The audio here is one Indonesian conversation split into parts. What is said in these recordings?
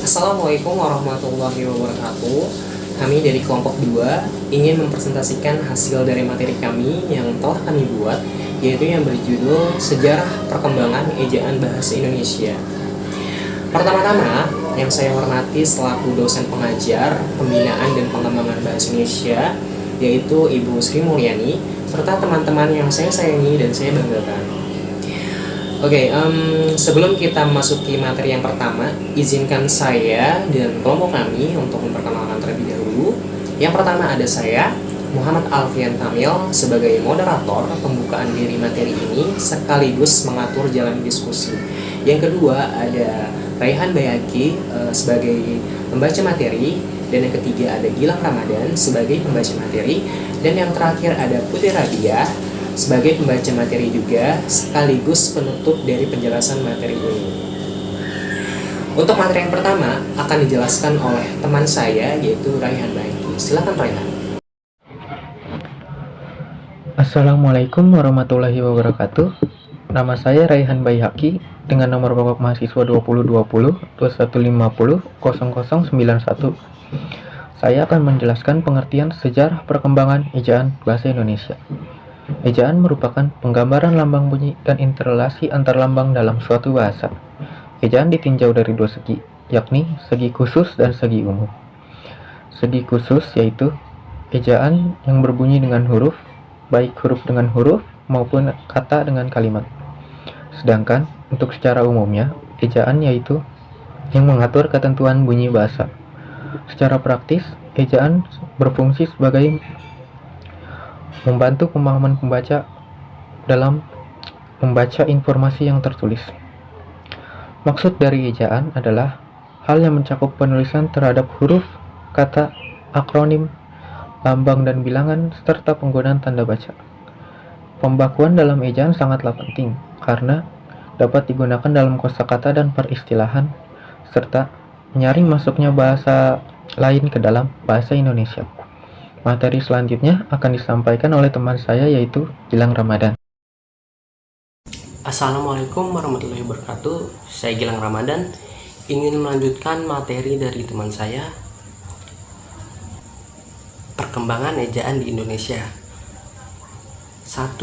Assalamualaikum warahmatullahi wabarakatuh. Kami dari kelompok 2 ingin mempresentasikan hasil dari materi kami yang telah kami buat, yaitu yang berjudul Sejarah Perkembangan Ejaan Bahasa Indonesia. Pertama-tama, yang saya hormati selaku dosen pengajar Pembinaan dan Pengembangan Bahasa Indonesia, yaitu Ibu Sri Mulyani, serta teman-teman yang saya sayangi dan saya banggakan. Sebelum kita memasuki materi yang pertama, izinkan saya dan kelompok kami untuk memperkenalkan terlebih dahulu. Yang pertama ada saya, Muhammad Alfian Kamil, sebagai moderator pembukaan diri materi ini sekaligus mengatur jalan diskusi. Yang kedua ada Raihan Bayhaqi sebagai pembaca materi, dan yang ketiga ada Gilang Ramadan sebagai pembaca materi, dan yang terakhir ada Putri Rabiah sebagai pembaca materi juga sekaligus penutup dari penjelasan materi ini. Untuk materi yang pertama akan dijelaskan oleh teman saya, yaitu Raihan Bayhaqi. Silakan Raihan. Assalamualaikum warahmatullahi wabarakatuh. Nama saya Raihan Bayhaqi dengan nomor pokok mahasiswa 2020 2150 0091. Saya akan menjelaskan pengertian sejarah perkembangan ejaan bahasa Indonesia. Ejaan merupakan penggambaran lambang bunyi dan interrelasi antar lambang dalam suatu bahasa. Ejaan ditinjau dari dua segi, yakni segi khusus dan segi umum. Segi khusus yaitu ejaan yang berbunyi dengan huruf, baik huruf dengan huruf maupun kata dengan kalimat. Sedangkan untuk secara umumnya, ejaan yaitu yang mengatur ketentuan bunyi bahasa. Secara praktis, ejaan berfungsi sebagai membantu pemahaman pembaca dalam membaca informasi yang tertulis. Maksud dari ejaan adalah hal yang mencakup penulisan terhadap huruf, kata, akronim, lambang dan bilangan, serta penggunaan tanda baca. Pembakuan dalam ejaan sangatlah penting karena dapat digunakan dalam kosakata dan peristilahan, serta menyaring masuknya bahasa lain ke dalam bahasa Indonesia. Materi selanjutnya akan disampaikan oleh teman saya, yaitu Gilang Ramadan. Assalamualaikum warahmatullahi wabarakatuh. Saya Gilang Ramadan ingin melanjutkan materi dari teman saya, perkembangan ejaan di Indonesia. 1.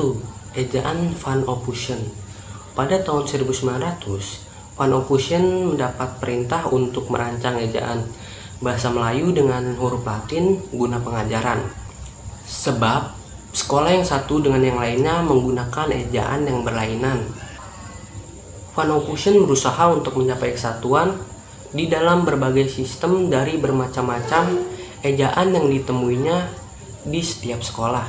Ejaan Van Ophusen. Pada tahun 1900, Van Ophusen mendapat perintah untuk merancang ejaan bahasa Melayu dengan huruf Latin guna pengajaran. Sebab sekolah yang satu dengan yang lainnya menggunakan ejaan yang berlainan. Van Ophusen berusaha untuk mencapai kesatuan di dalam berbagai sistem dari bermacam-macam ejaan yang ditemuinya di setiap sekolah.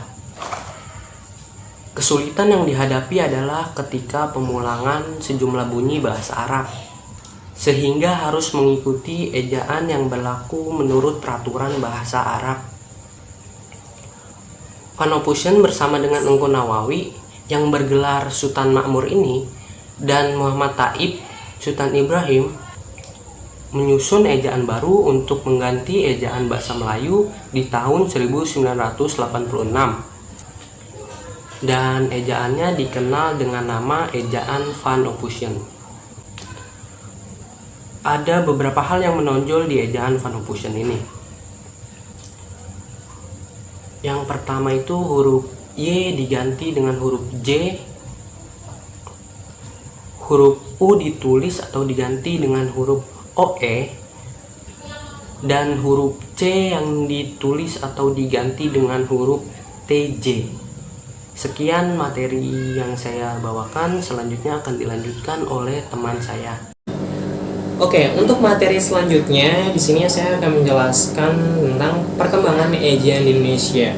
Kesulitan yang dihadapi adalah ketika pemulangan sejumlah bunyi bahasa Arab, sehingga harus mengikuti ejaan yang berlaku menurut peraturan bahasa Arab. Van Ophusen bersama dengan Engku Nawawi yang bergelar Sultan Makmur ini dan Muhammad Taib Sultan Ibrahim menyusun ejaan baru untuk mengganti ejaan bahasa Melayu di tahun 1986. Dan ejaannya dikenal dengan nama ejaan Van Ophusen. Ada beberapa hal yang menonjol di ejaan Van Ophusen ini. Yang pertama itu huruf Y diganti dengan huruf J, huruf U ditulis atau diganti dengan huruf OE, dan huruf C yang ditulis atau diganti dengan huruf TJ. Sekian materi yang saya bawakan, selanjutnya akan dilanjutkan oleh teman saya. Untuk materi selanjutnya di sini saya akan menjelaskan tentang perkembangan ejaan di Indonesia.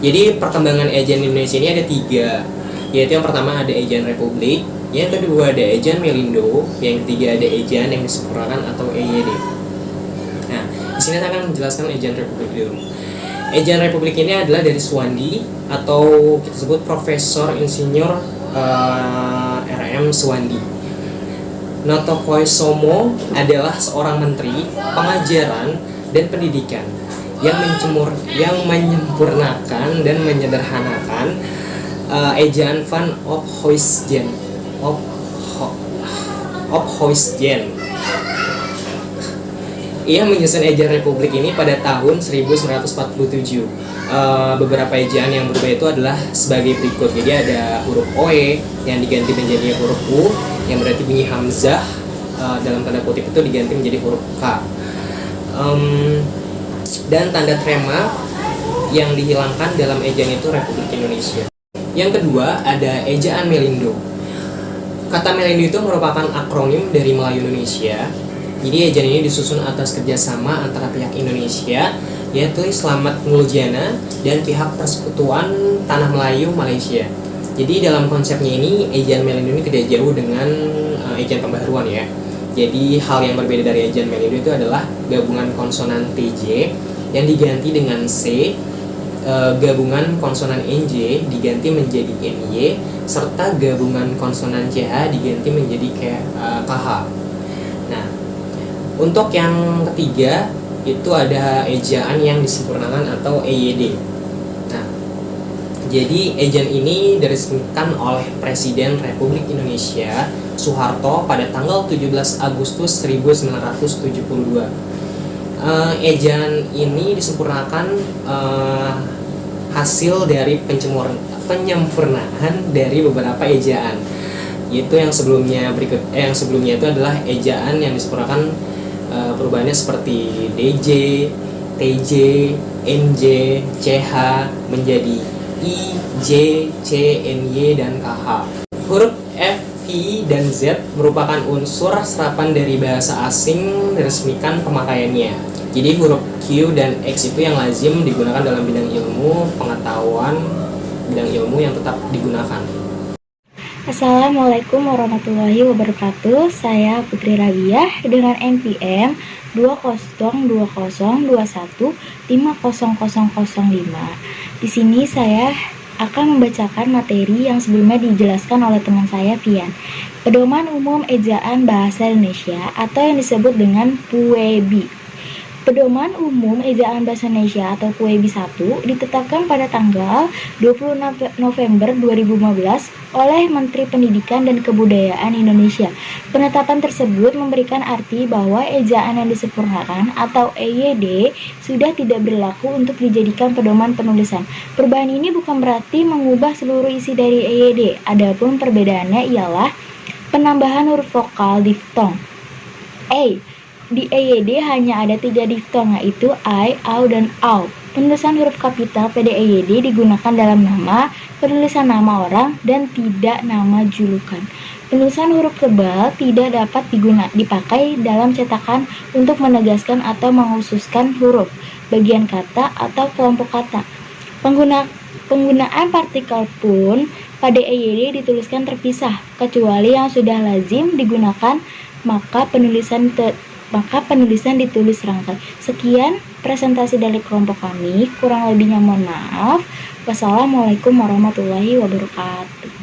Jadi perkembangan ejaan di Indonesia ini ada 3, yaitu yang pertama ada ejaan Republik, yang kedua ada ejaan Melindo, yang ketiga ada ejaan yang disempurnakan atau EYD. Nah, di sini saya akan menjelaskan ejaan Republik dulu. Ejaan Republik ini adalah dari Suwandi atau kita sebut Profesor Insinyur RM Suwandi. Notowoyosomo adalah seorang menteri pengajaran dan pendidikan yang menyempurnakan dan menyederhanakan ejaan Van Ophusen. Ia menyusun ejaan Republik ini pada tahun 1947. Beberapa ejaan yang berubah itu adalah sebagai berikut. Jadi ada huruf OE yang diganti menjadi huruf U, yang berarti bunyi hamzah, dalam tanda kutip itu diganti menjadi huruf K. Dan tanda trema yang dihilangkan dalam ejaan itu Republik Indonesia. Yang kedua ada ejaan Melindo. Kata Melindo itu merupakan akronim dari Melayu Indonesia. Jadi ejaan ini disusun atas kerjasama antara pihak Indonesia, yaitu Slamet Ngulujana, dan pihak Persekutuan Tanah Melayu Malaysia. Jadi dalam konsepnya ini, ejaan Melindo ini tidak jauh dengan ejaan pembaharuan ya. Jadi hal yang berbeda dari ejaan Melindo itu adalah gabungan konsonan TJ yang diganti dengan C, gabungan konsonan NJ diganti menjadi NY, serta gabungan konsonan CH diganti menjadi KH. Nah, untuk yang ketiga itu ada ejaan yang disempurnakan atau EYD. Nah, jadi ejaan ini diresmikan oleh Presiden Republik Indonesia Soeharto pada tanggal 17 Agustus 1972. Ejaan ini disempurnakan hasil dari penyempurnaan dari beberapa ejaan. Yaitu yang sebelumnya itu adalah ejaan yang disempurnakan, perubahannya seperti DJ, TJ, NJ, CH menjadi I, J, C, NY, dan KH. Huruf F, V, dan Z merupakan unsur serapan dari bahasa asing diresmikan pemakaiannya. Jadi huruf Q dan X itu yang lazim digunakan dalam bidang ilmu pengetahuan, bidang ilmu yang tetap digunakan. Assalamualaikum warahmatullahi wabarakatuh. Saya Putri Rabiah dengan NPM 2020121500005. Di sini saya akan membacakan materi yang sebelumnya dijelaskan oleh teman saya Fian. Pedoman Umum Ejaan Bahasa Indonesia atau yang disebut dengan PUEBI. Pedoman Umum Ejaan Bahasa Indonesia atau PUEBI 1 ditetapkan pada tanggal 20 November 2015 oleh Menteri Pendidikan dan Kebudayaan Indonesia. Penetapan tersebut memberikan arti bahwa ejaan yang disempurnakan atau EYD sudah tidak berlaku untuk dijadikan pedoman penulisan. Perubahan ini bukan berarti mengubah seluruh isi dari EYD. Adapun perbedaannya ialah penambahan huruf vokal diftong. Di EYD hanya ada 3 diftong, yaitu I, AU, dan AU. Penulisan huruf kapital pada EYD digunakan dalam nama, penulisan nama orang, dan tidak nama julukan. Penulisan huruf tebal tidak dapat dipakai dalam cetakan untuk menegaskan atau mengkhususkan huruf, bagian kata, atau kelompok kata. Penggunaan partikel pun pada EYD dituliskan terpisah, kecuali yang sudah lazim digunakan, maka penulisan ditulis rangkai. Sekian presentasi dari kelompok kami, kurang lebihnya mohon maaf. Wassalamualaikum warahmatullahi wabarakatuh.